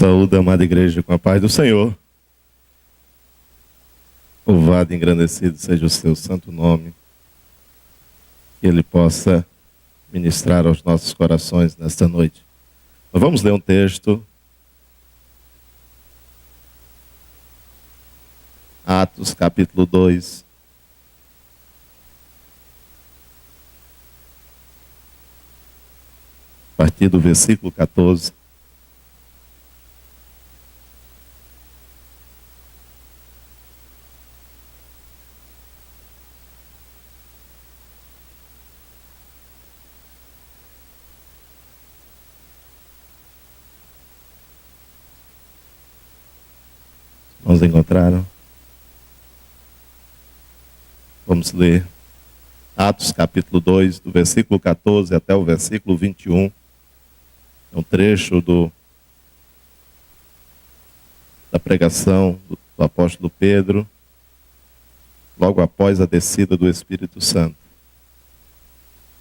Saúde, amada igreja, com a paz do Senhor. Louvado e engrandecido seja o seu santo nome. Que Ele possa ministrar aos nossos corações nesta noite. Nós vamos ler um texto. Atos, capítulo 2. A partir do versículo 14. Vamos encontraram? Vamos ler Atos capítulo 2, do versículo 14 até o versículo 21. É um trecho da pregação do apóstolo Pedro, logo após a descida do Espírito Santo.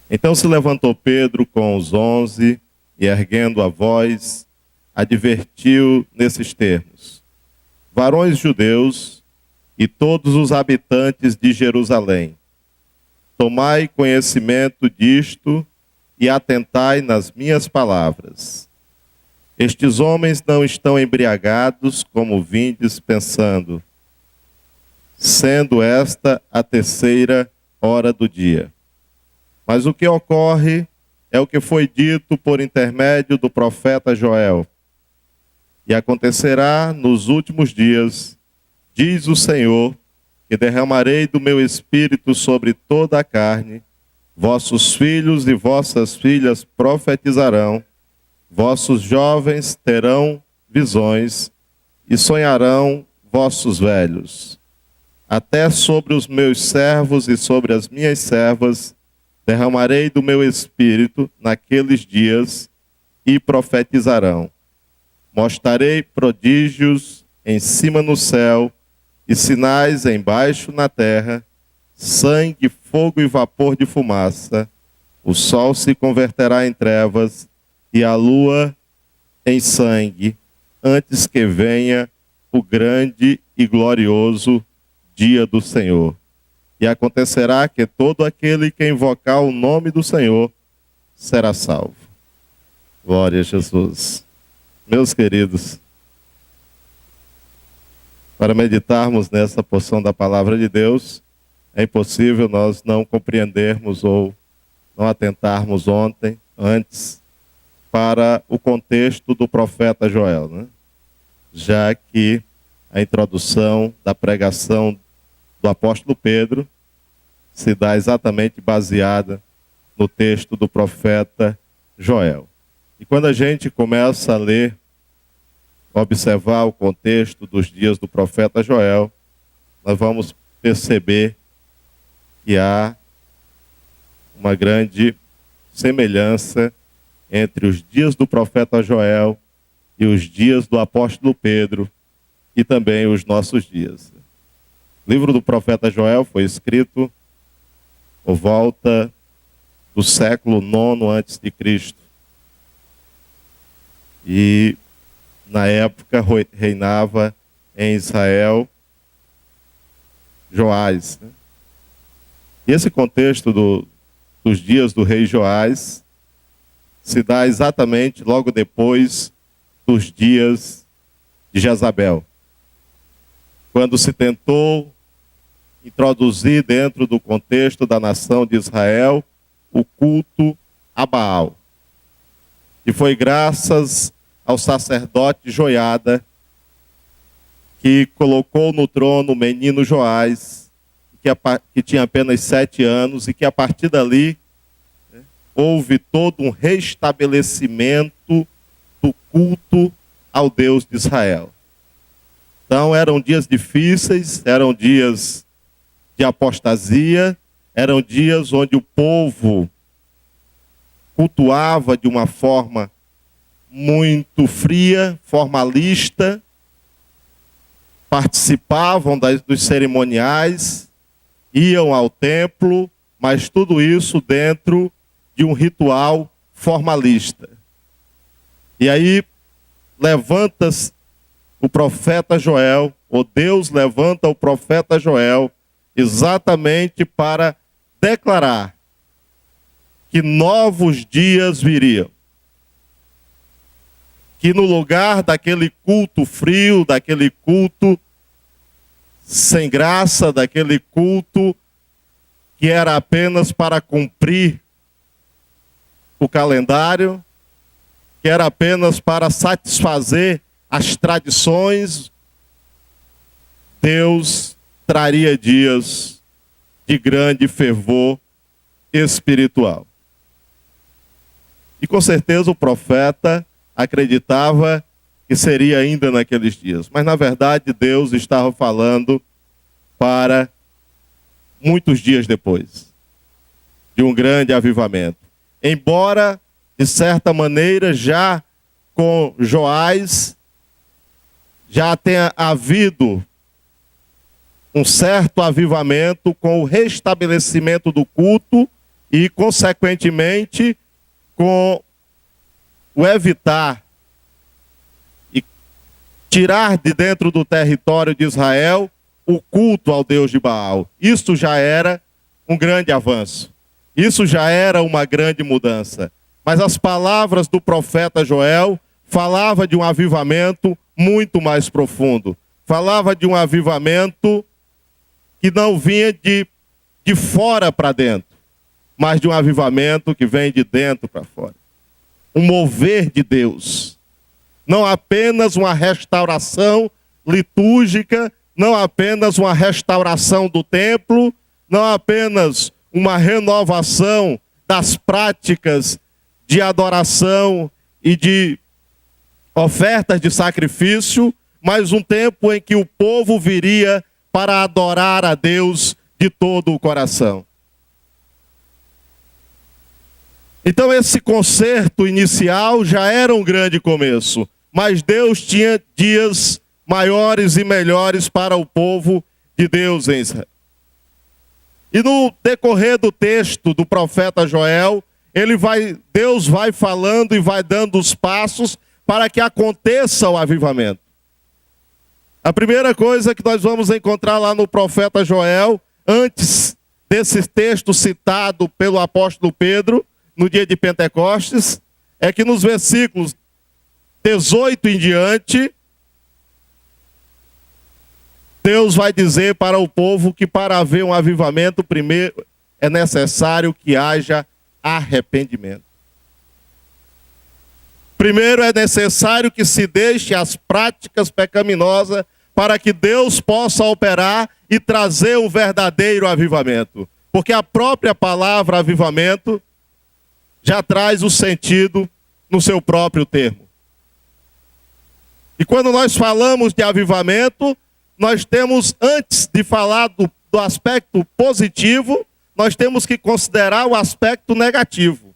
Então se levantou Pedro com os 11 e, erguendo a voz, advertiu nesses termos: varões judeus e todos os habitantes de Jerusalém, tomai conhecimento disto e atentai nas minhas palavras. Estes homens não estão embriagados, como vindes pensando, sendo esta a terceira hora do dia. Mas o que ocorre é o que foi dito por intermédio do profeta Joel. E acontecerá nos últimos dias, diz o Senhor, que derramarei do meu espírito sobre toda a carne, vossos filhos e vossas filhas profetizarão, vossos jovens terão visões e sonharão vossos velhos. Até sobre os meus servos e sobre as minhas servas derramarei do meu espírito naqueles dias e profetizarão. Mostrarei prodígios em cima no céu e sinais embaixo na terra, sangue, fogo e vapor de fumaça. O sol se converterá em trevas e a lua em sangue, antes que venha o grande e glorioso dia do Senhor. E acontecerá que todo aquele que invocar o nome do Senhor será salvo. Glória a Jesus. Meus queridos, para meditarmos nessa porção da palavra de Deus, é impossível nós não compreendermos ou não atentarmos antes, para o contexto do profeta Joel, né? Já que a introdução da pregação do apóstolo Pedro se dá exatamente baseada no texto do profeta Joel. E quando a gente começa a ler, observar o contexto dos dias do profeta Joel, nós vamos perceber que há uma grande semelhança entre os dias do profeta Joel e os dias do apóstolo Pedro e também os nossos dias. O livro do profeta Joel foi escrito por volta do século IX a.C. E na época reinava em Israel Joás, né? E esse contexto dos dias do rei Joás se dá exatamente logo depois dos dias de Jezabel, quando se tentou introduzir dentro do contexto da nação de Israel o culto a Baal. E foi graças ao sacerdote Joiada que colocou no trono o menino Joás, que tinha apenas 7 anos, e que a partir dali houve todo um restabelecimento do culto ao Deus de Israel. Então eram dias difíceis, eram dias de apostasia, eram dias onde o povo cultuava de uma forma muito fria, formalista, participavam dos cerimoniais, iam ao templo, mas tudo isso dentro de um ritual formalista. E aí, levanta o profeta Joel, ou Deus levanta o profeta Joel, exatamente para declarar que novos dias viriam. Que no lugar daquele culto frio, daquele culto sem graça, daquele culto que era apenas para cumprir o calendário, que era apenas para satisfazer as tradições, Deus traria dias de grande fervor espiritual. E com certeza o profeta acreditava que seria ainda naqueles dias. Mas na verdade Deus estava falando para muitos dias depois de um grande avivamento. Embora, de certa maneira, já com Joás, já tenha havido um certo avivamento com o restabelecimento do culto e, consequentemente, com o evitar e tirar de dentro do território de Israel o culto ao Deus de Baal. Isso já era um grande avanço. Isso já era uma grande mudança. Mas as palavras do profeta Joel falavam de um avivamento muito mais profundo. Falava de um avivamento que não vinha de fora para dentro, mas de um avivamento que vem de dentro para fora. Um mover de Deus. Não apenas uma restauração litúrgica, não apenas uma restauração do templo, não apenas uma renovação das práticas de adoração e de ofertas de sacrifício, mas um tempo em que o povo viria para adorar a Deus de todo o coração. Então esse concerto inicial já era um grande começo, mas Deus tinha dias maiores e melhores para o povo de Deus em Israel. E no decorrer do texto do profeta Joel, Deus vai falando e vai dando os passos para que aconteça o avivamento. A primeira coisa que nós vamos encontrar lá no profeta Joel, antes desse texto citado pelo apóstolo Pedro, no dia de Pentecostes, é que nos versículos 18 em diante, Deus vai dizer para o povo que para haver um avivamento, primeiro é necessário que haja arrependimento. Primeiro é necessário que se deixe as práticas pecaminosas para que Deus possa operar e trazer um verdadeiro avivamento. Porque a própria palavra avivamento já traz o sentido no seu próprio termo. E quando nós falamos de avivamento, nós temos, antes de falar do aspecto positivo, nós temos que considerar o aspecto negativo.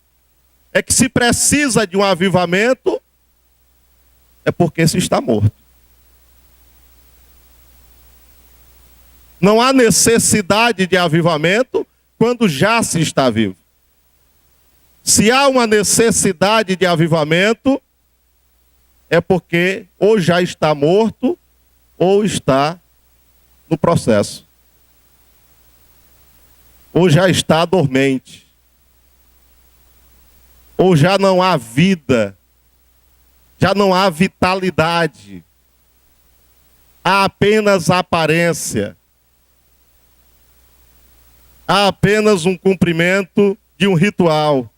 É que se precisa de um avivamento, é porque se está morto. Não há necessidade de avivamento quando já se está vivo. Se há uma necessidade de avivamento, é porque ou já está morto, ou está no processo. Ou já está dormente. Ou já não há vida. Já não há vitalidade. Há apenas aparência. Há apenas um cumprimento de um ritual.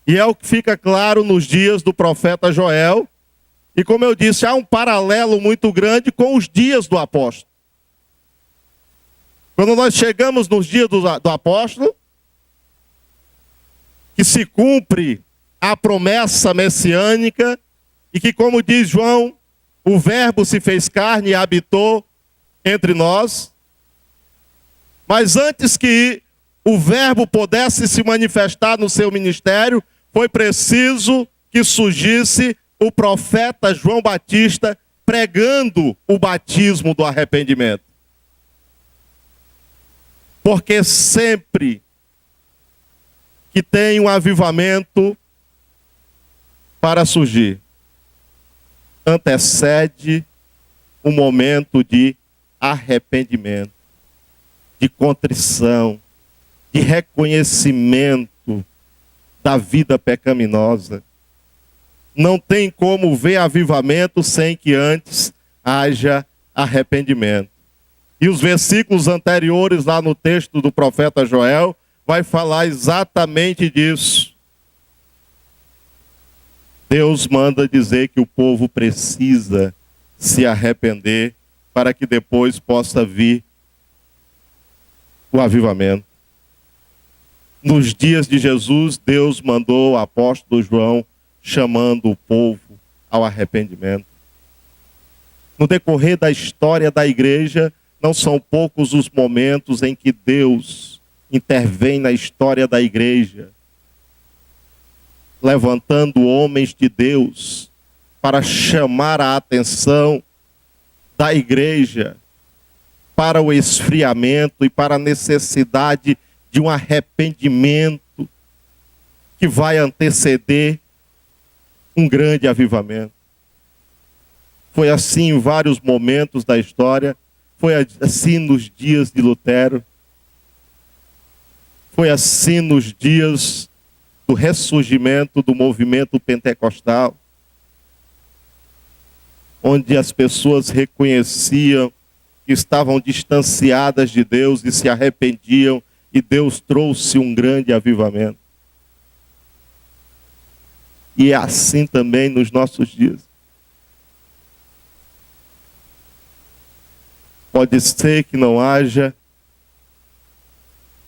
E é o que fica claro nos dias do profeta Joel. E como eu disse, há um paralelo muito grande com os dias do apóstolo. Quando nós chegamos nos dias do apóstolo, que se cumpre a promessa messiânica, e que, como diz João, o verbo se fez carne e habitou entre nós. Mas antes que o verbo pudesse se manifestar no seu ministério, foi preciso que surgisse o profeta João Batista pregando o batismo do arrependimento. Porque sempre que tem um avivamento para surgir, antecede um momento de arrependimento, de contrição, de reconhecimento da vida pecaminosa. Não tem como ver avivamento sem que antes haja arrependimento. E os versículos anteriores lá no texto do profeta Joel vai falar exatamente disso. Deus manda dizer que o povo precisa se arrepender para que depois possa vir o avivamento. Nos dias de Jesus, Deus mandou o apóstolo João chamando o povo ao arrependimento. No decorrer da história da igreja, não são poucos os momentos em que Deus intervém na história da igreja, levantando homens de Deus para chamar a atenção da igreja para o esfriamento e para a necessidade de um arrependimento que vai anteceder um grande avivamento. Foi assim em vários momentos da história, foi assim nos dias de Lutero, foi assim nos dias do ressurgimento do movimento pentecostal, onde as pessoas reconheciam que estavam distanciadas de Deus e se arrependiam, e Deus trouxe um grande avivamento. E é assim também nos nossos dias. Pode ser que não haja,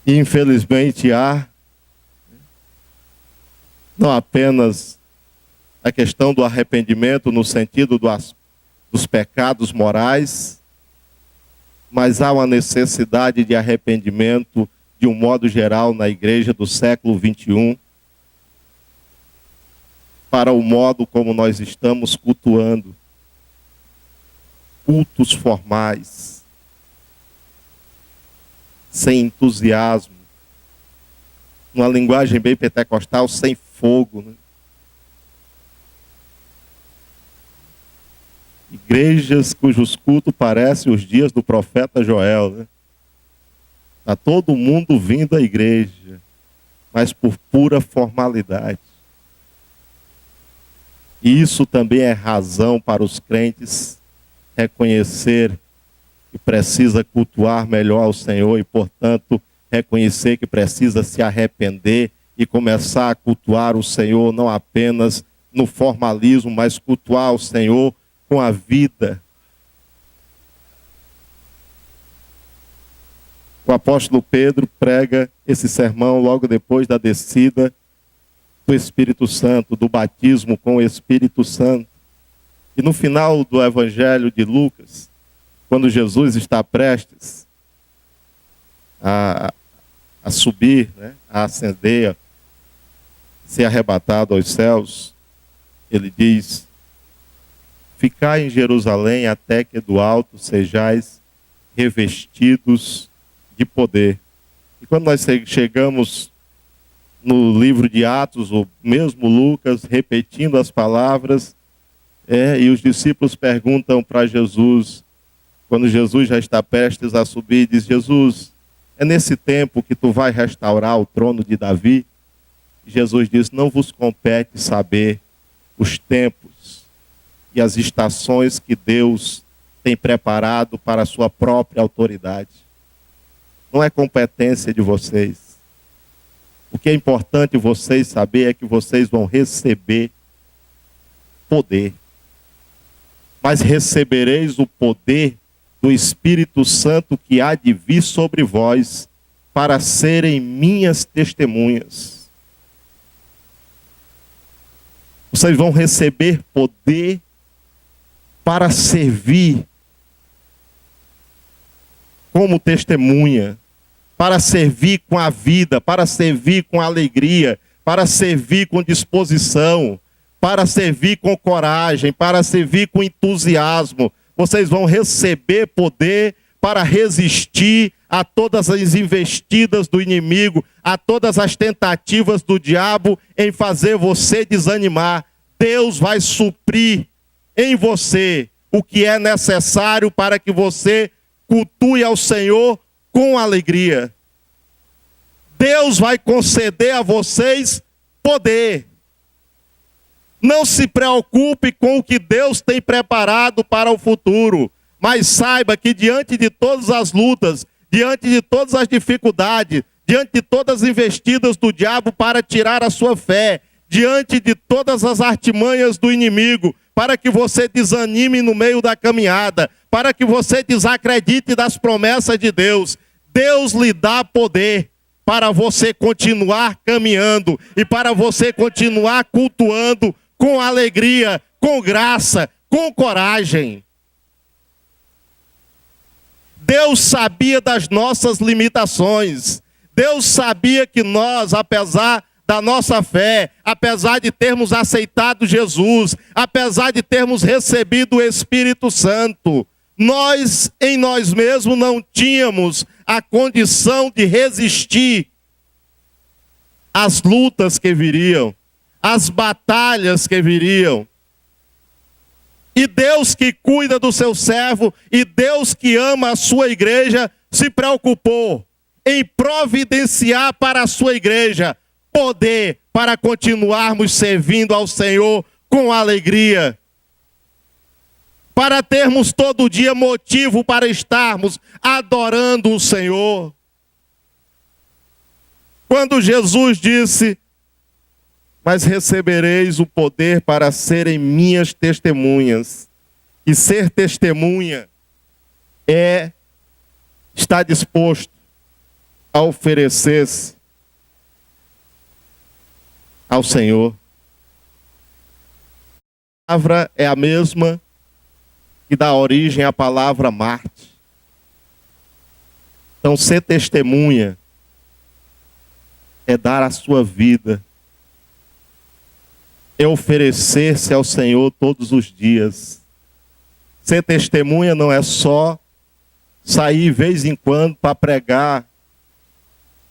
e infelizmente há, não apenas a questão do arrependimento no sentido dos pecados morais, mas há uma necessidade de arrependimento de um modo geral na igreja do século 21, para o modo como nós estamos cultuando. Cultos formais, sem entusiasmo, numa linguagem bem pentecostal, sem fogo, né? Igrejas cujos cultos parecem os dias do profeta Joel, né? Está todo mundo vindo à igreja, mas por pura formalidade. E isso também é razão para os crentes reconhecer que precisa cultuar melhor ao Senhor e, portanto, reconhecer que precisa se arrepender e começar a cultuar o Senhor não apenas no formalismo, mas cultuar o Senhor com a vida. O apóstolo Pedro prega esse sermão logo depois da descida do Espírito Santo, do batismo com o Espírito Santo. E no final do Evangelho de Lucas, quando Jesus está prestes a subir, né, a ascender, ser arrebatado aos céus, ele diz: ficai em Jerusalém até que do alto sejais revestidos de poder. E quando nós chegamos no livro de Atos, o mesmo Lucas repetindo as palavras, e os discípulos perguntam para Jesus, quando Jesus já está prestes a subir, diz: Jesus, é nesse tempo que tu vai restaurar o trono de Davi? Jesus diz: não vos compete saber os tempos e as estações que Deus tem preparado para a sua própria autoridade. Não é competência de vocês. O que é importante vocês saber é que vocês vão receber poder. Mas recebereis o poder do Espírito Santo que há de vir sobre vós para serem minhas testemunhas. Vocês vão receber poder para servir como testemunha, para servir com a vida, para servir com alegria, para servir com disposição, para servir com coragem, para servir com entusiasmo. Vocês vão receber poder para resistir a todas as investidas do inimigo, a todas as tentativas do diabo em fazer você desanimar. Deus vai suprir em você o que é necessário para que você cultue ao Senhor com alegria. Deus vai conceder a vocês poder. Não se preocupe com o que Deus tem preparado para o futuro, mas saiba que diante de todas as lutas, diante de todas as dificuldades, diante de todas as investidas do diabo para tirar a sua fé, diante de todas as artimanhas do inimigo, para que você desanime no meio da caminhada, para que você desacredite das promessas de Deus, Deus lhe dá poder para você continuar caminhando e para você continuar cultuando com alegria, com graça, com coragem. Deus sabia das nossas limitações. Deus sabia que nós, apesar da nossa fé, apesar de termos aceitado Jesus, apesar de termos recebido o Espírito Santo, nós em nós mesmos não tínhamos a condição de resistir às lutas que viriam, às batalhas que viriam. E Deus que cuida do seu servo, e Deus que ama a sua igreja, se preocupou em providenciar para a sua igreja poder para continuarmos servindo ao Senhor com alegria. Para termos todo dia motivo para estarmos adorando o Senhor. Quando Jesus disse: mas recebereis o poder para serem minhas testemunhas. E ser testemunha é estar disposto a oferecer-se ao Senhor. A palavra é a mesma que dá origem à palavra Marte. Então, ser testemunha é dar a sua vida, é oferecer-se ao Senhor todos os dias. Ser testemunha não é só sair de vez em quando para pregar.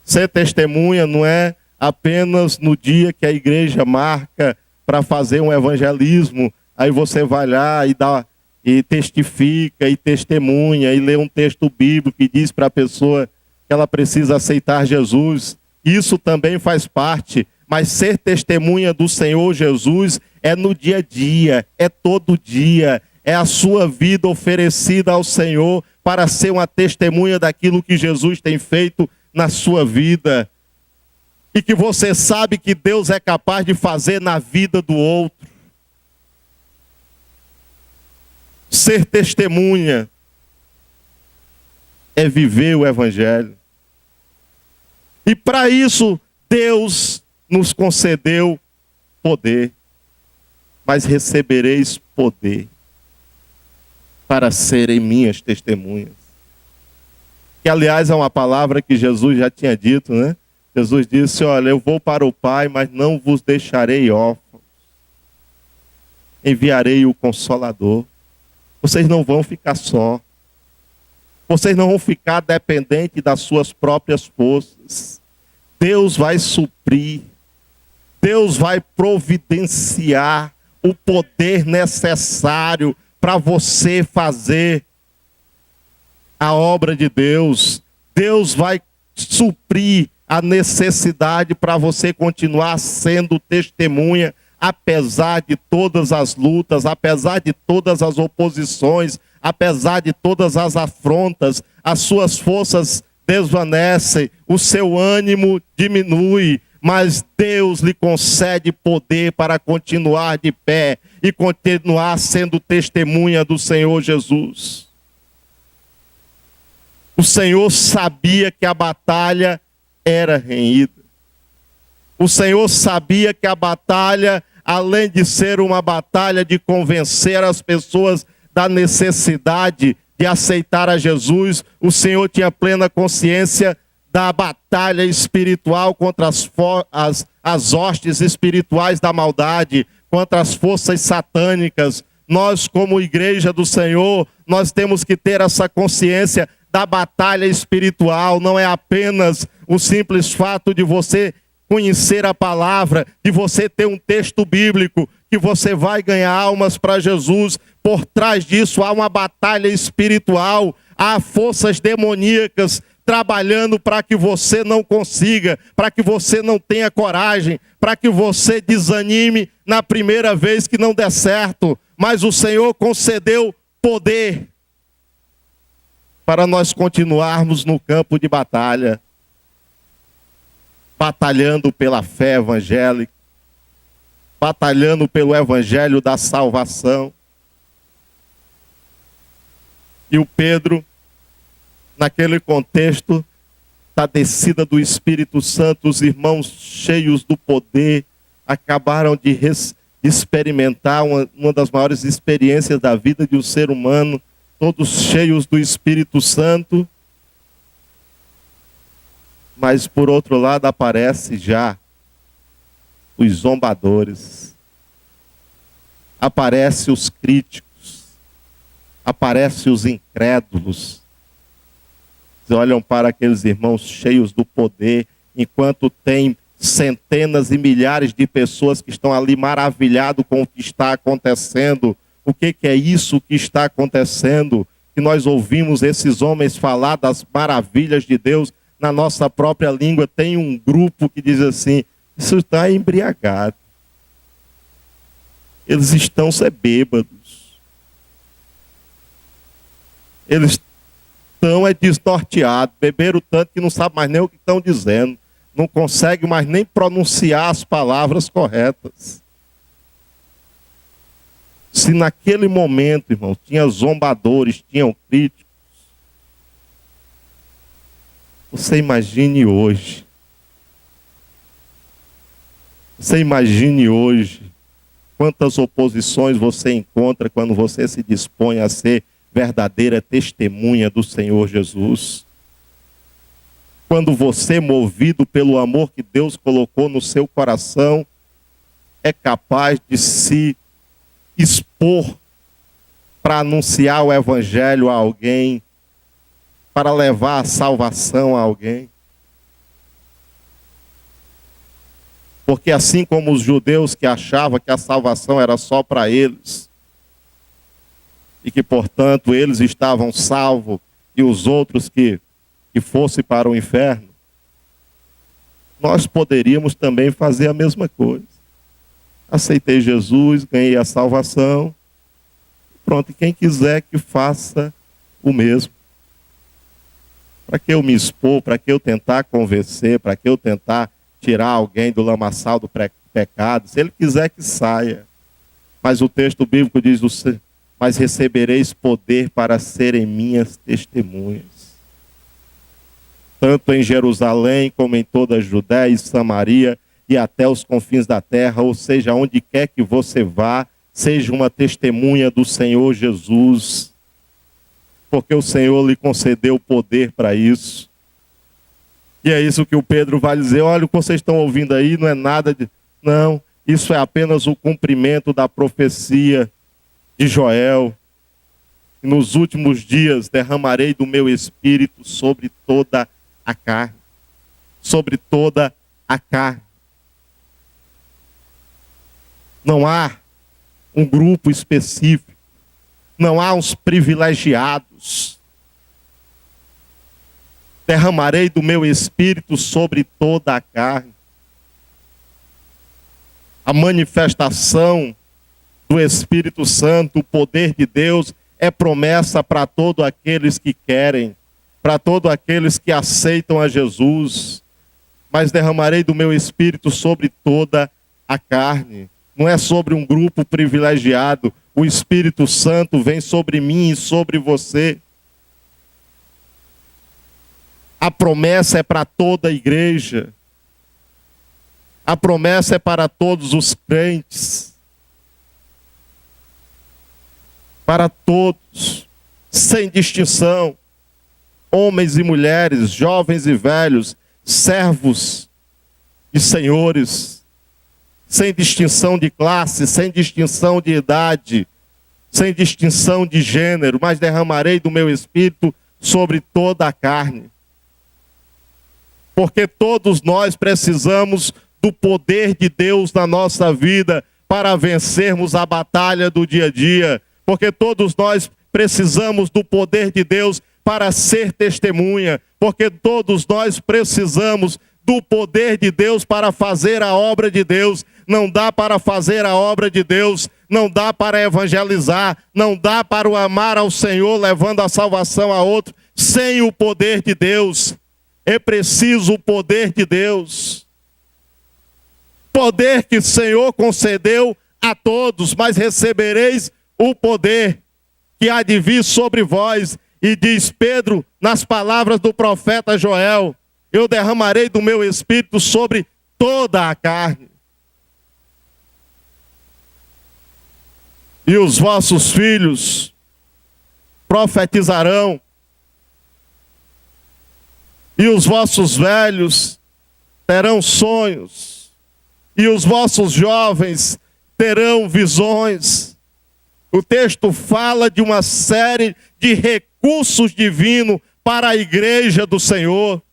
Ser testemunha não é apenas no dia que a igreja marca para fazer um evangelismo, aí você vai lá e dá e testifica e testemunha e lê um texto bíblico que diz para a pessoa que ela precisa aceitar Jesus. Isso também faz parte. Mas ser testemunha do Senhor Jesus é no dia a dia, é todo dia, é a sua vida oferecida ao Senhor para ser uma testemunha daquilo que Jesus tem feito na sua vida. E que você sabe que Deus é capaz de fazer na vida do outro. Ser testemunha é viver o Evangelho. E para isso, Deus nos concedeu poder, mas recebereis poder para serem minhas testemunhas. Que, aliás, é uma palavra que Jesus já tinha dito, né? Jesus disse: olha, eu vou para o Pai, mas não vos deixarei órfãos. Enviarei o Consolador. Vocês não vão ficar só. Vocês não vão ficar dependentes das suas próprias forças. Deus vai suprir. Deus vai providenciar o poder necessário para você fazer a obra de Deus. Deus vai suprir a necessidade para você continuar sendo testemunha, apesar de todas as lutas, apesar de todas as oposições, apesar de todas as afrontas. As suas forças desvanecem, o seu ânimo diminui, mas Deus lhe concede poder para continuar de pé e continuar sendo testemunha do Senhor Jesus. O Senhor sabia que a batalha era renhida. O Senhor sabia que a batalha, além de ser uma batalha de convencer as pessoas da necessidade de aceitar a Jesus, o Senhor tinha plena consciência da batalha espiritual contra as hostes espirituais da maldade, contra as forças satânicas. Nós, como igreja do Senhor, nós temos que ter essa consciência da batalha espiritual. Não é apenas o simples fato de você conhecer a palavra, de você ter um texto bíblico que você vai ganhar almas para Jesus. Por trás disso há uma batalha espiritual, há forças demoníacas trabalhando para que você não consiga, para que você não tenha coragem, para que você desanime na primeira vez que não der certo. Mas o Senhor concedeu poder para nós continuarmos no campo de batalha, batalhando pela fé evangélica, batalhando pelo evangelho da salvação. E o Pedro, naquele contexto da descida do Espírito Santo, os irmãos cheios do poder acabaram de experimentar uma das maiores experiências da vida de um ser humano, todos cheios do Espírito Santo. Mas por outro lado aparece já os zombadores, aparece os críticos, aparece os incrédulos. Eles olham para aqueles irmãos cheios do poder, enquanto tem centenas e milhares de pessoas que estão ali maravilhados com o que está acontecendo. O que é isso que está acontecendo? Que nós ouvimos esses homens falar das maravilhas de Deus na nossa própria língua. Tem um grupo que diz assim: isso está embriagado. Eles estão bêbados. Eles estão desnorteados. Beberam tanto que não sabem mais nem o que estão dizendo. Não conseguem mais nem pronunciar as palavras corretas. Se naquele momento, irmão, tinha zombadores, tinham críticos, você imagine hoje. Você imagine hoje quantas oposições você encontra quando você se dispõe a ser verdadeira testemunha do Senhor Jesus. Quando você, movido pelo amor que Deus colocou no seu coração, é capaz de se expor para anunciar o evangelho a alguém, para levar a salvação a alguém. Porque assim como os judeus que achavam que a salvação era só para eles, e que, portanto, eles estavam salvos, e os outros que fossem para o inferno, nós poderíamos também fazer a mesma coisa. Aceitei Jesus, ganhei a salvação, pronto, e quem quiser que faça o mesmo. Para que eu me expor, para que eu tentar convencer, para que eu tentar tirar alguém do lamaçal do pecado? Se ele quiser que saia. Mas o texto bíblico diz: mas recebereis poder para serem minhas testemunhas, tanto em Jerusalém como em toda a Judéia e Samaria e até os confins da terra. Ou seja, onde quer que você vá, seja uma testemunha do Senhor Jesus, porque o Senhor lhe concedeu poder para isso. E é isso que o Pedro vai dizer: olha, o que vocês estão ouvindo aí não é nada de... Não, isso é apenas o cumprimento da profecia de Joel. Nos últimos dias derramarei do meu espírito sobre toda a carne. Sobre toda a carne. Não há um grupo específico. Não há uns privilegiados. Derramarei do meu espírito sobre toda a carne. A manifestação do Espírito Santo, o poder de Deus, é promessa para todos aqueles que querem, para todos aqueles que aceitam a Jesus. Mas derramarei do meu espírito sobre toda a carne. Não é sobre um grupo privilegiado. O Espírito Santo vem sobre mim e sobre você. A promessa é para toda a igreja. A promessa é para todos os crentes. Para todos, sem distinção. Homens e mulheres, jovens e velhos, servos e senhores. Sem distinção de classe, sem distinção de idade, sem distinção de gênero. Mas derramarei do meu espírito sobre toda a carne. Porque todos nós precisamos do poder de Deus na nossa vida para vencermos a batalha do dia a dia, porque todos nós precisamos do poder de Deus para ser testemunha, porque todos nós precisamos do poder de Deus para fazer a obra de Deus. Não dá para fazer a obra de Deus, não dá para evangelizar, não dá para o amar ao Senhor, levando a salvação a outro, sem o poder de Deus. É preciso o poder de Deus. Poder que o Senhor concedeu a todos, mas recebereis o poder que há de vir sobre vós. E diz Pedro, nas palavras do profeta Joel: eu derramarei do meu espírito sobre toda a carne. E os vossos filhos profetizarão, e os vossos velhos terão sonhos, e os vossos jovens terão visões. O texto fala de uma série de recursos divinos para a igreja do Senhor.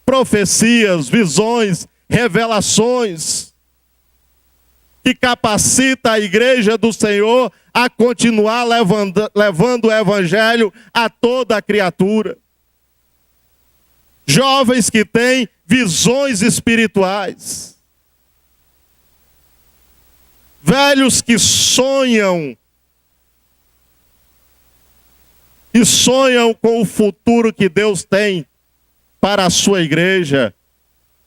Profecias, visões, revelações, que capacita a igreja do Senhor a continuar levando o evangelho a toda a criatura. Jovens que têm visões espirituais. Velhos que sonham. E sonham com o futuro que Deus tem para a sua igreja.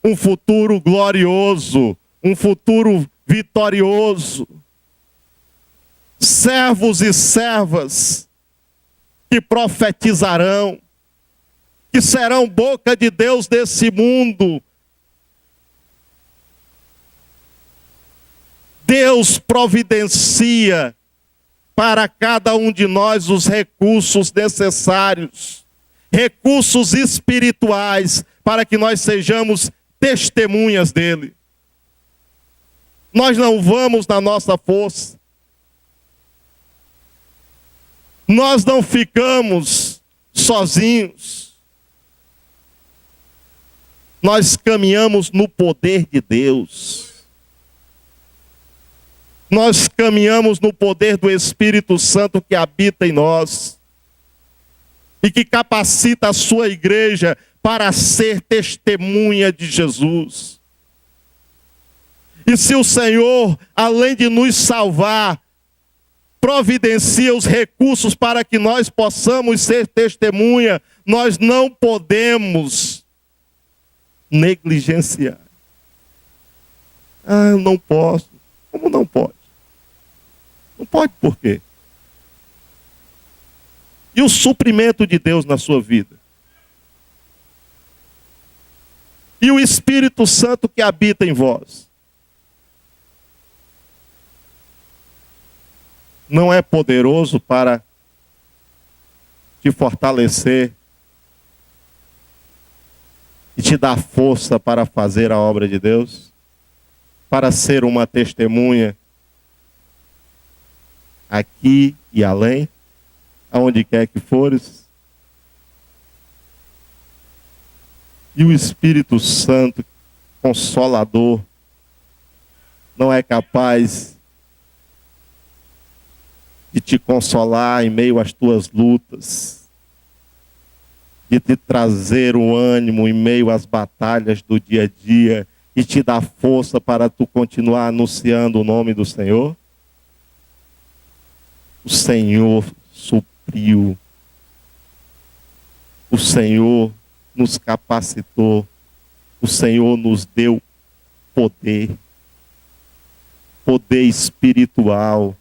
Um futuro glorioso, um futuro vitorioso. Servos e servas que profetizarão, que serão boca de Deus desse mundo. Deus providencia para cada um de nós os recursos necessários, recursos espirituais, para que nós sejamos testemunhas dele. Nós não vamos na nossa força. Nós não ficamos sozinhos. Nós caminhamos no poder de Deus. Nós caminhamos no poder do Espírito Santo que habita em nós e que capacita a sua igreja para ser testemunha de Jesus. E se o Senhor, além de nos salvar, providencia os recursos para que nós possamos ser testemunha, nós não podemos negligenciar. Eu não posso. Como não pode? Não pode por quê? E o suprimento de Deus na sua vida? E o Espírito Santo que habita em vós? Não é poderoso para te fortalecer e te dar força para fazer a obra de Deus? Para ser uma testemunha aqui e além, aonde quer que fores? E o Espírito Santo, Consolador, não é capaz de te consolar em meio às tuas lutas, de te trazer o ânimo em meio às batalhas do dia a dia e te dar força para tu continuar anunciando o nome do Senhor? O Senhor supriu. O Senhor nos capacitou. O Senhor nos deu poder. Poder espiritual.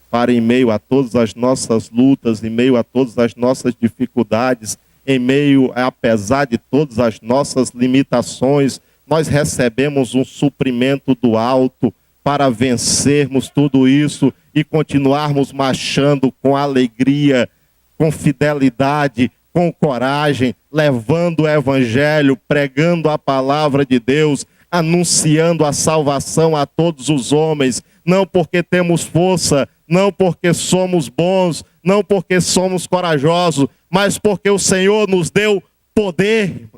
Para em meio a todas as nossas lutas, em meio a todas as nossas dificuldades, em meio, apesar de todas as nossas limitações, nós recebemos um suprimento do alto para vencermos tudo isso e continuarmos marchando com alegria, com fidelidade, com coragem, levando o evangelho, pregando a palavra de Deus, anunciando a salvação a todos os homens, não porque temos força, não porque somos bons, não porque somos corajosos, mas porque o Senhor nos deu poder.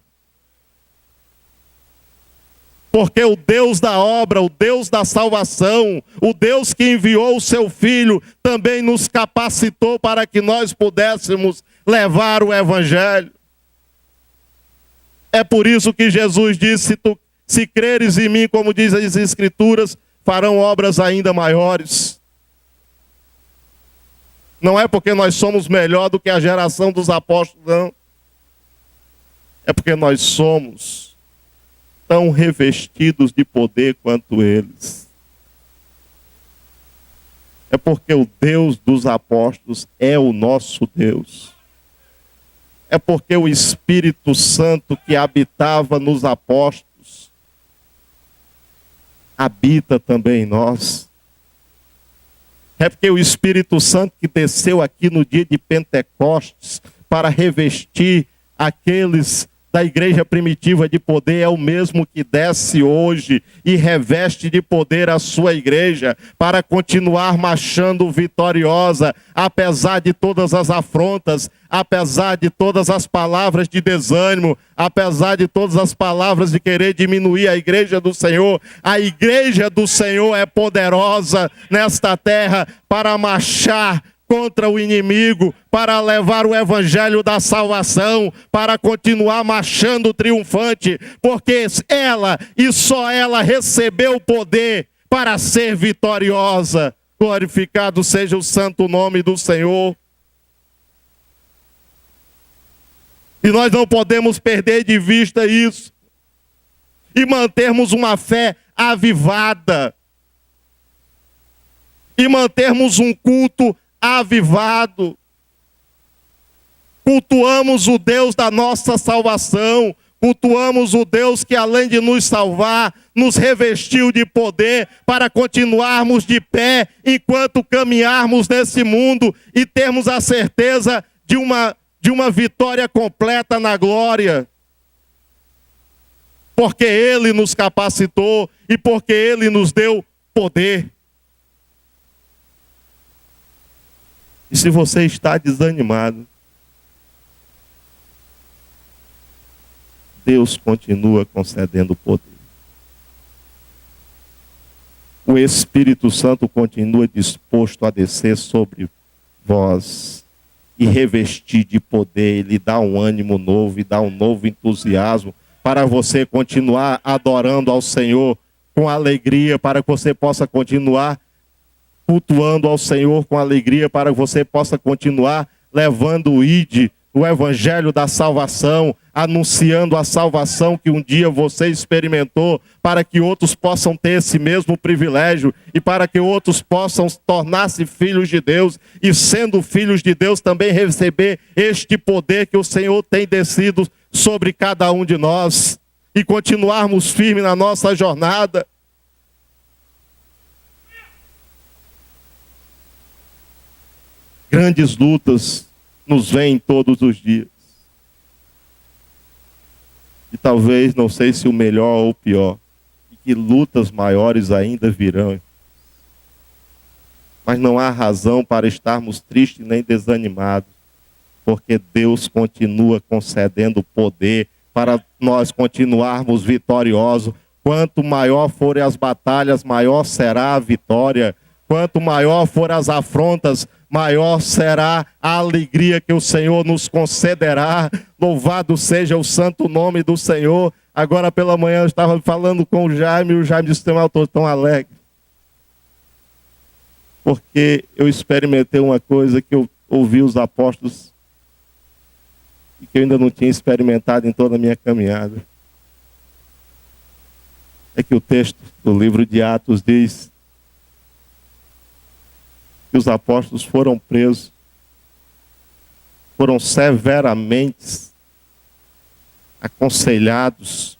Porque o Deus da obra, o Deus da salvação, o Deus que enviou o seu Filho, também nos capacitou para que nós pudéssemos levar o Evangelho. É por isso que Jesus disse: se creres em mim, como diz as Escrituras, farão obras ainda maiores. Não é porque nós somos melhor do que a geração dos apóstolos, não. É porque nós somos tão revestidos de poder quanto eles. É porque o Deus dos apóstolos é o nosso Deus. É porque o Espírito Santo que habitava nos apóstolos habita também em nós. É porque o Espírito Santo que desceu aqui no dia de Pentecostes para revestir aqueles da igreja primitiva de poder é o mesmo que desce hoje e reveste de poder a sua igreja para continuar marchando vitoriosa, apesar de todas as afrontas, apesar de todas as palavras de desânimo, apesar de todas as palavras de querer diminuir a igreja do Senhor. A igreja do Senhor é poderosa nesta terra para marchar contra o inimigo, para levar o evangelho da salvação, para continuar marchando triunfante, porque ela e só ela recebeu o poder para ser vitoriosa. Glorificado seja o santo nome do Senhor. E nós não podemos perder de vista isso e mantermos uma fé avivada e mantermos um culto avivado. Cultuamos o Deus da nossa salvação, cultuamos o Deus que, além de nos salvar, nos revestiu de poder para continuarmos de pé enquanto caminharmos nesse mundo e termos a certeza de uma vitória completa na glória. Porque Ele nos capacitou e porque Ele nos deu poder. E se você está desanimado, Deus continua concedendo poder. O Espírito Santo continua disposto a descer sobre vós e revestir de poder, e lhe dá um ânimo novo e dá um novo entusiasmo para você continuar adorando ao Senhor com alegria, para que você possa continuar cultuando ao Senhor com alegria, para que você possa continuar levando o evangelho da salvação, anunciando a salvação que um dia você experimentou, para que outros possam ter esse mesmo privilégio e para que outros possam tornar-se filhos de Deus e, sendo filhos de Deus, também receber este poder que o Senhor tem descido sobre cada um de nós e continuarmos firmes na nossa jornada. Grandes lutas nos vêm todos os dias. E talvez, não sei se o melhor ou o pior, e que lutas maiores ainda virão. Mas não há razão para estarmos tristes nem desanimados, porque Deus continua concedendo poder para nós continuarmos vitoriosos. Quanto maior forem as batalhas, maior será a vitória. Quanto maior forem as afrontas, maior será a alegria que o Senhor nos concederá. Louvado seja o santo nome do Senhor. Agora pela manhã eu estava falando com o Jaime, e o Jaime disse: eu estou tão alegre. Porque eu experimentei uma coisa que eu ouvi os apóstolos e que eu ainda não tinha experimentado em toda a minha caminhada. É que o texto do livro de Atos diz que os apóstolos foram presos, foram severamente aconselhados,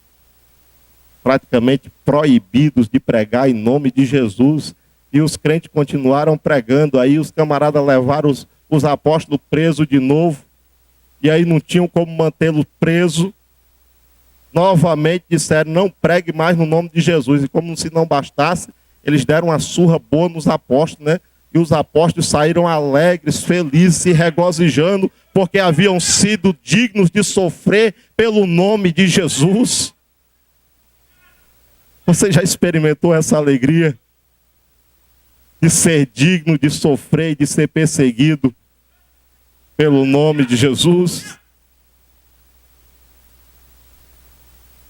praticamente proibidos de pregar em nome de Jesus, e os crentes continuaram pregando. Aí os camaradas levaram os apóstolos presos de novo, e aí não tinham como mantê-los presos. Novamente disseram: não pregue mais no nome de Jesus. E como se não bastasse, eles deram uma surra boa nos apóstolos, né? E os apóstolos saíram alegres, felizes e regozijando, porque haviam sido dignos de sofrer pelo nome de Jesus. Você já experimentou essa alegria de ser digno, de sofrer e de ser perseguido pelo nome de Jesus?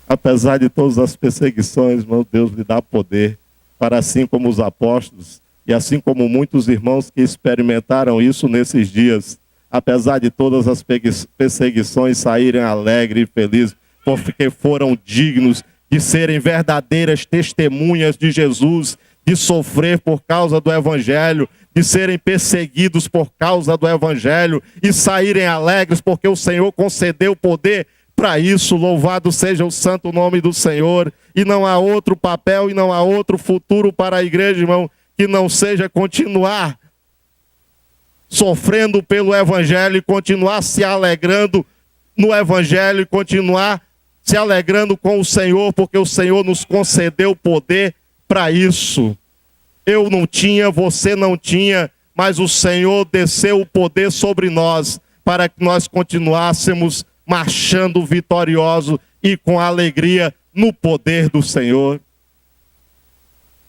Apesar de todas as perseguições, meu Deus lhe dá poder para, assim como os apóstolos e assim como muitos irmãos que experimentaram isso nesses dias, apesar de todas as perseguições, saírem alegres e felizes, porque foram dignos de serem verdadeiras testemunhas de Jesus, de sofrer por causa do Evangelho, de serem perseguidos por causa do Evangelho e saírem alegres porque o Senhor concedeu poder para isso. Louvado seja o santo nome do Senhor. E não há outro papel e não há outro futuro para a igreja, irmão, que não seja continuar sofrendo pelo Evangelho e continuar se alegrando no Evangelho e continuar se alegrando com o Senhor, porque o Senhor nos concedeu poder para isso. Eu não tinha, você não tinha, mas o Senhor desceu o poder sobre nós para que nós continuássemos marchando vitorioso e com alegria no poder do Senhor.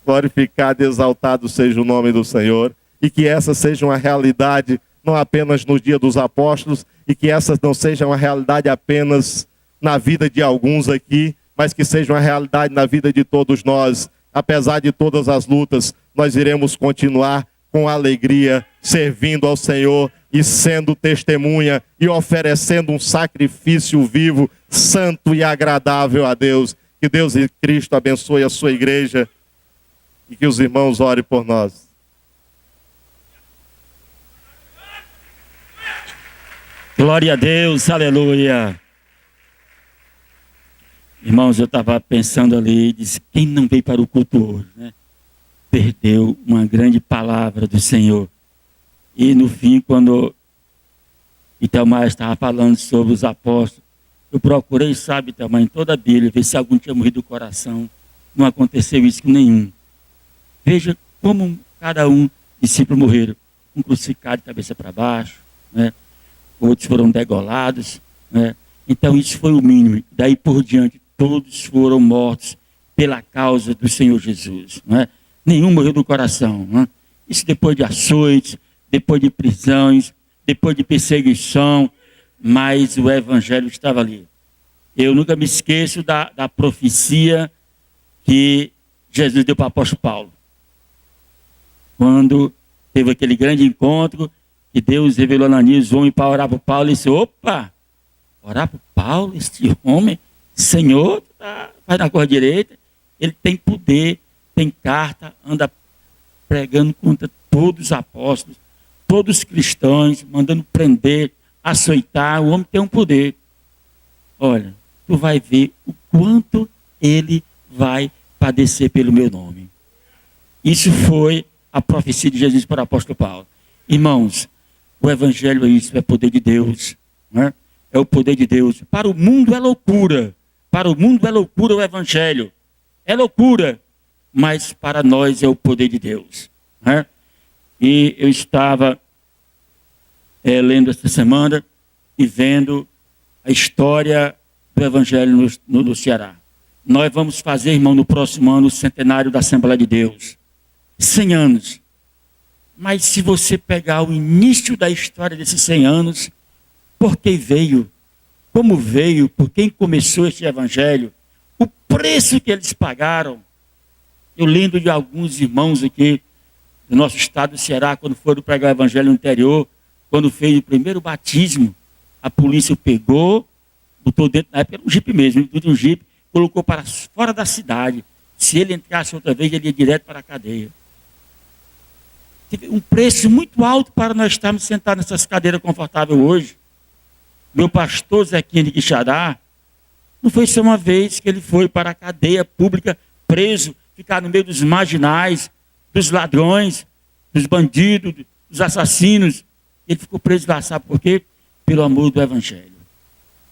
Glorificado e exaltado seja o nome do Senhor, e que essa seja uma realidade não apenas no dia dos apóstolos, e que essa não seja uma realidade apenas na vida de alguns aqui, mas que seja uma realidade na vida de todos nós. Apesar de todas as lutas, nós iremos continuar com alegria, servindo ao Senhor e sendo testemunha e oferecendo um sacrifício vivo, santo e agradável a Deus. Que Deus e Cristo abençoe a sua igreja e que os irmãos orem por nós. Glória a Deus, aleluia. Irmãos, eu estava pensando ali, disse, quem não veio para o culto hoje, né? Perdeu uma grande palavra do Senhor. E no fim, quando Itamar estava falando sobre os apóstolos, eu procurei, sabe, Itamar, em toda a Bíblia, ver se algum tinha morrido do coração. Não aconteceu isso com nenhum. Veja como cada um discípulo morreram. Um crucificado de cabeça para baixo, né? Outros foram degolados, né? Então isso foi o mínimo. Daí por diante, todos foram mortos pela causa do Senhor Jesus, né? Nenhum morreu do coração, né? Isso depois de açoites, depois de prisões, depois de perseguição, mas o Evangelho estava ali. Eu nunca me esqueço da profecia que Jesus deu para o apóstolo Paulo. Quando teve aquele grande encontro, que Deus revelou a Ananias, o homem para orar para Paulo, e disse, opa, orar para Paulo, este homem, Senhor, vai na cor direita, ele tem poder, tem carta, anda pregando contra todos os apóstolos, todos os cristãos, mandando prender, açoitar, o homem tem um poder. Olha, tu vai ver o quanto ele vai padecer pelo meu nome. Isso foi a profecia de Jesus para o apóstolo Paulo. Irmãos, o Evangelho é isso, é poder de Deus, né? É o poder de Deus. Para o mundo é loucura. Para o mundo é loucura o Evangelho. É loucura. Mas para nós é o poder de Deus, né? E eu estava lendo esta semana e vendo a história do Evangelho no Ceará. Nós vamos fazer, irmão, no próximo ano o centenário da Assembleia de Deus. 100 anos. Mas se você pegar o início da história desses 100 anos, por que veio, como veio, por quem começou esse evangelho, o preço que eles pagaram. Eu lembro de alguns irmãos aqui do nosso estado do Ceará, quando foram pregar o evangelho no interior, quando fez o primeiro batismo, a polícia o pegou, botou dentro, na época era um jipe mesmo, dentro de um jipe, colocou para fora da cidade. Se ele entrasse outra vez, ele ia direto para a cadeia. Teve um preço muito alto para nós estarmos sentados nessas cadeiras confortáveis hoje. Meu pastor Zequinha de Quixadá, não foi só uma vez que ele foi para a cadeia pública, preso, ficar no meio dos marginais, dos ladrões, dos bandidos, dos assassinos. Ele ficou preso lá, sabe por quê? Pelo amor do Evangelho.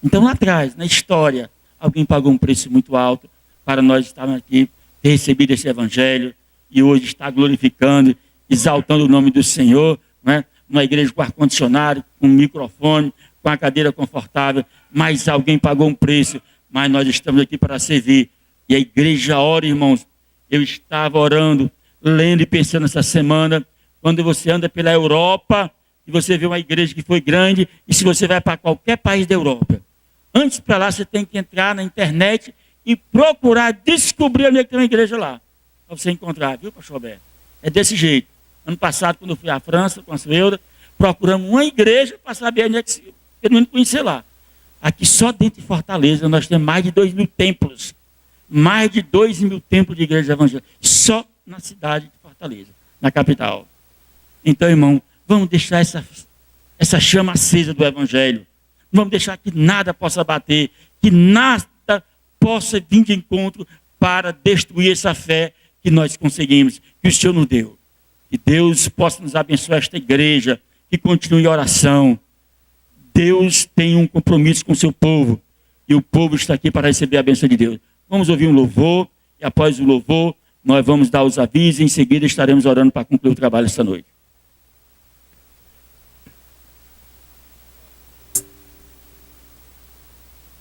Então lá atrás, na história, alguém pagou um preço muito alto para nós estarmos aqui, ter recebido esse Evangelho e hoje estar glorificando, exaltando o nome do Senhor, né? Uma igreja com ar-condicionado, com microfone, com a cadeira confortável, mas alguém pagou um preço, mas nós estamos aqui para servir E a igreja ora, irmãos. Eu estava orando, lendo e pensando essa semana, quando você anda pela Europa, e você vê uma igreja que foi grande, e se você vai para qualquer país da Europa, antes para lá você tem que entrar na internet e procurar descobrir onde é que tem uma igreja lá, para você encontrar, viu, pastor Alberto? É desse jeito. Ano passado, quando eu fui à França com a Suelda, procuramos uma igreja para saber onde é que todo mundo conhecer lá. Aqui só dentro de Fortaleza nós temos mais de 2.000 templos. Mais de 2.000 templos de igreja evangélica. Só na cidade de Fortaleza, na capital. Então, irmão, vamos deixar essa chama acesa do evangelho. Vamos deixar que nada possa bater, que nada possa vir de encontro para destruir essa fé que nós conseguimos, que o Senhor nos deu. Que Deus possa nos abençoar esta igreja, que continue em oração. Deus tem um compromisso com o seu povo, e o povo está aqui para receber a bênção de Deus. Vamos ouvir um louvor, e após o louvor, nós vamos dar os avisos, e em seguida estaremos orando para concluir o trabalho esta noite.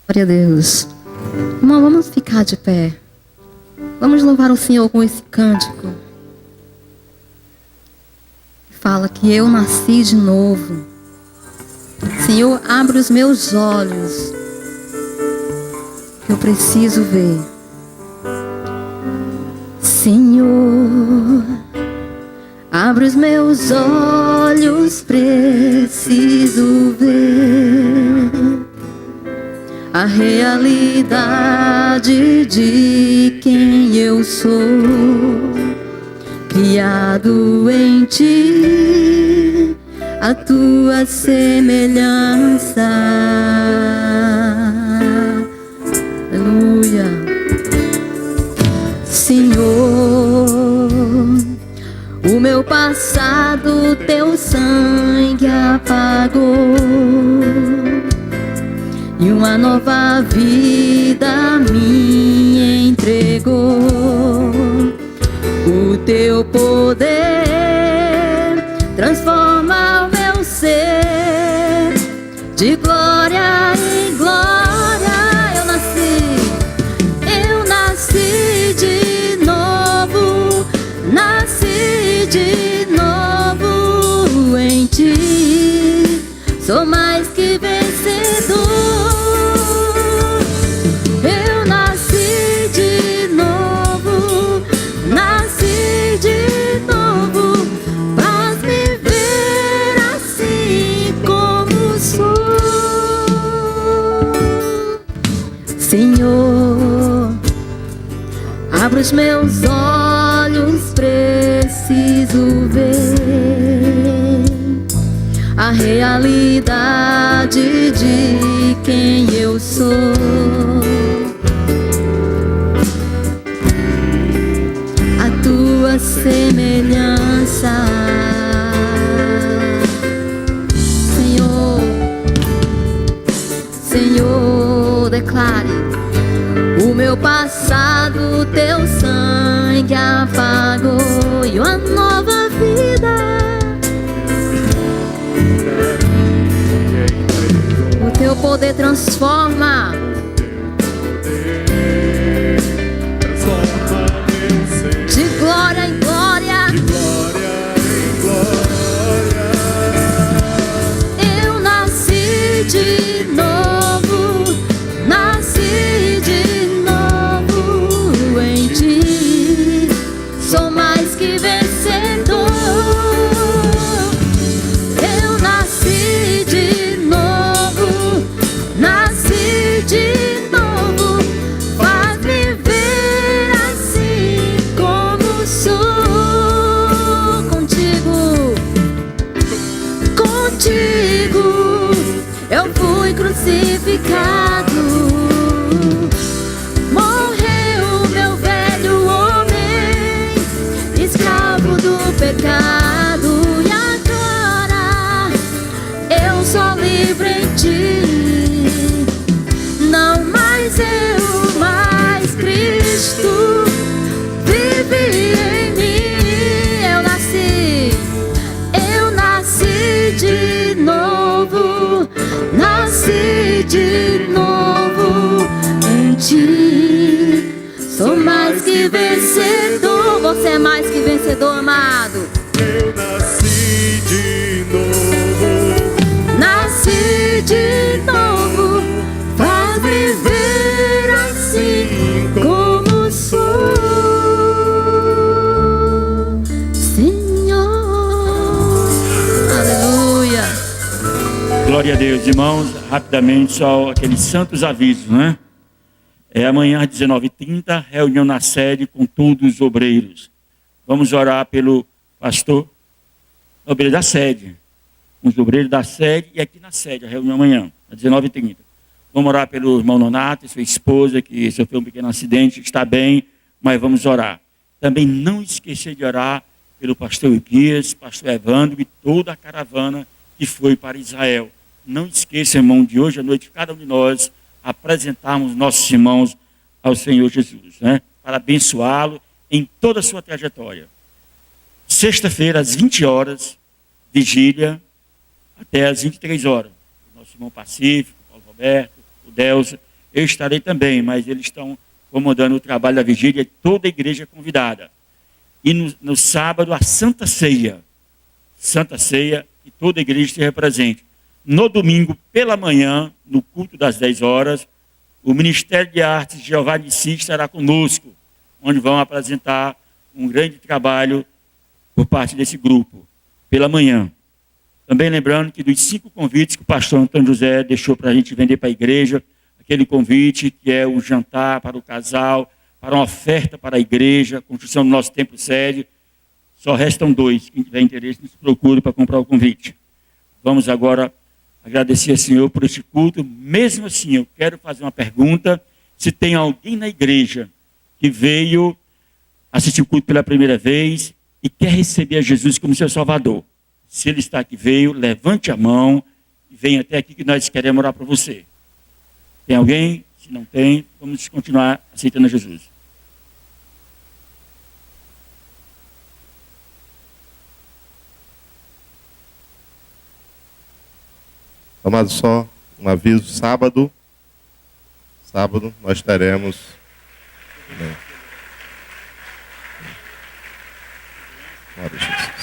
Glória a Deus. Irmão, vamos ficar de pé. Vamos louvar o Senhor com esse cântico. Fala que eu nasci de novo. Senhor, abre os meus olhos. Eu preciso ver. Senhor, abre os meus olhos. Preciso ver a realidade de quem eu sou, criado em ti, a tua semelhança. Aleluia. Senhor, o meu passado teu sangue apagou, e uma nova vida me entregou. O teu poder transforma o meu ser de glória em glória. Eu nasci de novo, nasci de novo em ti. Sou mais que vencedor. Senhor, abre os meus olhos, preciso ver a realidade de quem eu sou, a tua semelhança. Senhor, Senhor, declare: o meu passado teu sangue apagou, e uma nova vida o teu poder transforma. De glória em glória, eu nasci de novo, nasci de novo em ti. Sou mais que vencedor. Eu nasci de novo, nasci de novo. Faz-me ver assim como sou. Contigo eu fui crucificado. Morreu meu velho homem, escravo do pecado. E agora eu sou livre em ti. Não mais eu, mas Cristo vive em mim. Eu nasci de novo, nasci de novo em ti. é mais que vencedor, amado. Eu nasci de novo. Nasci de novo, faz viver assim como sou, Senhor. Aleluia. Glória a Deus, irmãos. Rapidamente, só aqueles santos avisos, né? Amanhã às 19h30, reunião na sede com todos os obreiros. Vamos orar pelo pastor, obreiro da sede, os obreiros da sede e aqui na sede, a reunião amanhã, às 19h30. Vamos orar pelo irmão Nonato e sua esposa, que sofreu um pequeno acidente, está bem, mas vamos orar. Também não esquecer de orar pelo pastor Equias, pastor Evandro e toda a caravana que foi para Israel. Não esqueça, irmão, de hoje à noite, cada um de nós apresentarmos nossos irmãos ao Senhor Jesus, né? Para abençoá-lo em toda a sua trajetória. Sexta-feira, às 20 horas, vigília, até às 23 horas. Nosso irmão Pacífico, Paulo Roberto, o Delza, eu estarei também, mas eles estão comandando o trabalho da vigília e toda a igreja é convidada. E no sábado, a Santa Ceia, e toda a igreja se represente. No domingo, pela manhã, no culto das 10 horas, o Ministério de Artes de Jeová de Si estará conosco, onde vão apresentar um grande trabalho por parte desse grupo, pela manhã. Também lembrando que dos 5 convites que o pastor Antônio José deixou para a gente vender para a igreja, aquele convite que é um jantar para o casal, para uma oferta para a igreja, construção do nosso templo sede, só restam 2. Quem tiver interesse, nos procure para comprar o convite. Vamos agora agradecer ao Senhor por este culto. Mesmo assim, eu quero fazer uma pergunta. Se tem alguém na igreja que veio assistir o culto pela primeira vez e quer receber a Jesus como seu Salvador. Se ele está aqui, veio, levante a mão e venha até aqui que nós queremos orar por você. Tem alguém? Se não tem, vamos continuar aceitando a Jesus. Amado, só um aviso, sábado nós teremos... Glória a Jesus.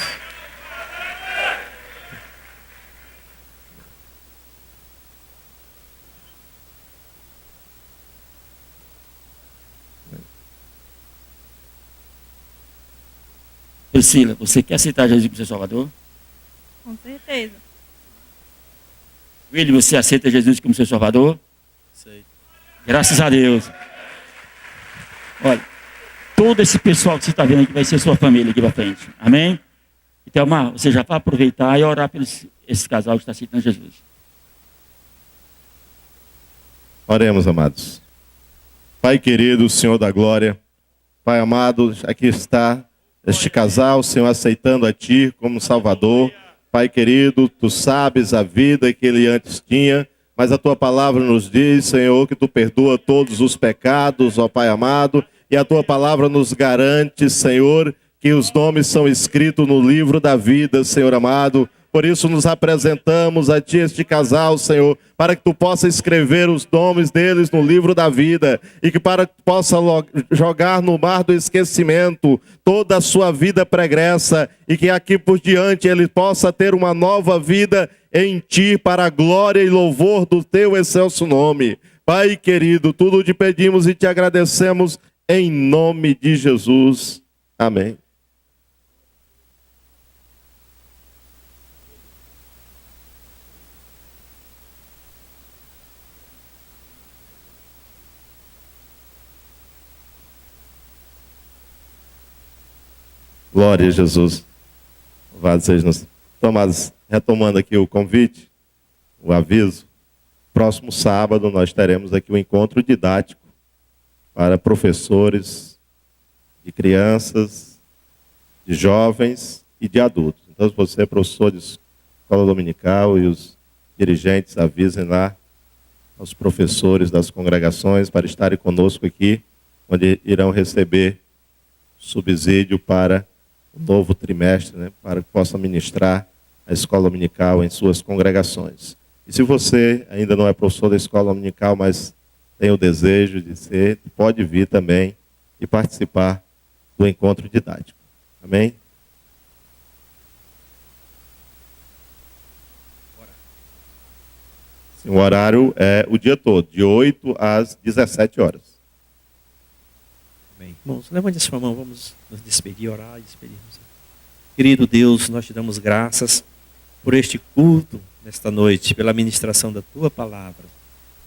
Priscila, você quer aceitar Jesus como seu Salvador? Com certeza. William, você aceita Jesus como seu Salvador? Sei. Graças a Deus. Olha, todo esse pessoal que você está vendo aqui vai ser sua família aqui para frente. Amém? Então, Mar, você já vai aproveitar e orar por esse casal que está aceitando Jesus. Oremos, amados. Pai querido, Senhor da glória, Pai amado, aqui está este casal, Senhor, aceitando a Ti como Salvador. Pai querido, Tu sabes a vida que ele antes tinha, mas a Tua palavra nos diz, Senhor, que Tu perdoa todos os pecados, ó Pai amado, e a Tua palavra nos garante, Senhor, que os nomes são escritos no livro da vida, Senhor amado. Por isso nos apresentamos a Ti, este casal, Senhor, para que Tu possa escrever os nomes deles no livro da vida e que para que Tu possa jogar no mar do esquecimento toda a sua vida pregressa e que aqui por diante ele possa ter uma nova vida em Ti para a glória e louvor do Teu excelso nome. Pai querido, tudo te pedimos e te agradecemos em nome de Jesus. Amém. Glória a Jesus. Louvado seja nosso. Tomados, retomando aqui o convite, o aviso. Próximo sábado nós teremos aqui um encontro didático para professores de crianças, de jovens e de adultos. Então, se você é professor de escola dominical e os dirigentes avisem lá aos professores das congregações para estarem conosco aqui, onde irão receber subsídio para o novo trimestre, né, para que possa ministrar a escola dominical em suas congregações. E se você ainda não é professor da escola dominical, mas tem o desejo de ser, pode vir também e participar do encontro didático. Amém? Sim, o horário é o dia todo, de 8 às 17 horas. Amém. Irmãos, levante a sua mão, vamos nos despedir, orar e despedirmos. Querido Deus, nós te damos graças por este culto nesta noite, pela ministração da tua palavra.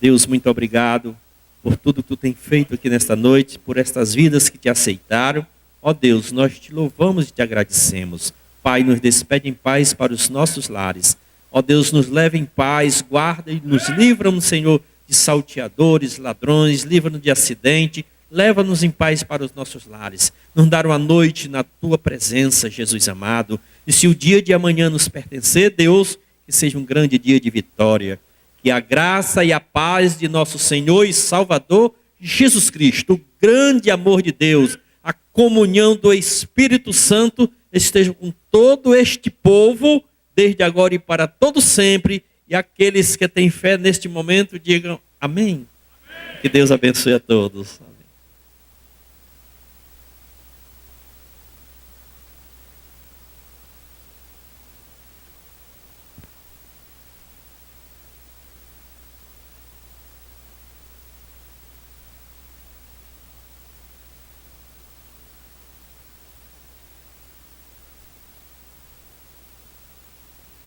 Deus, muito obrigado por tudo que tu tem feito aqui nesta noite, por estas vidas que te aceitaram. Ó Deus, nós te louvamos e te agradecemos. Pai, nos despede em paz para os nossos lares. Ó Deus, nos leva em paz, guarda e nos livra-nos, Senhor, de salteadores, ladrões, livra-nos de acidente, leva-nos em paz para os nossos lares. Nos dar uma noite na tua presença, Jesus amado. E se o dia de amanhã nos pertencer, Deus, que seja um grande dia de vitória. Que a graça e a paz de nosso Senhor e Salvador Jesus Cristo, o grande amor de Deus, a comunhão do Espírito Santo esteja com todo este povo, desde agora e para todo sempre. E aqueles que têm fé neste momento digam amém. Que Deus abençoe a todos.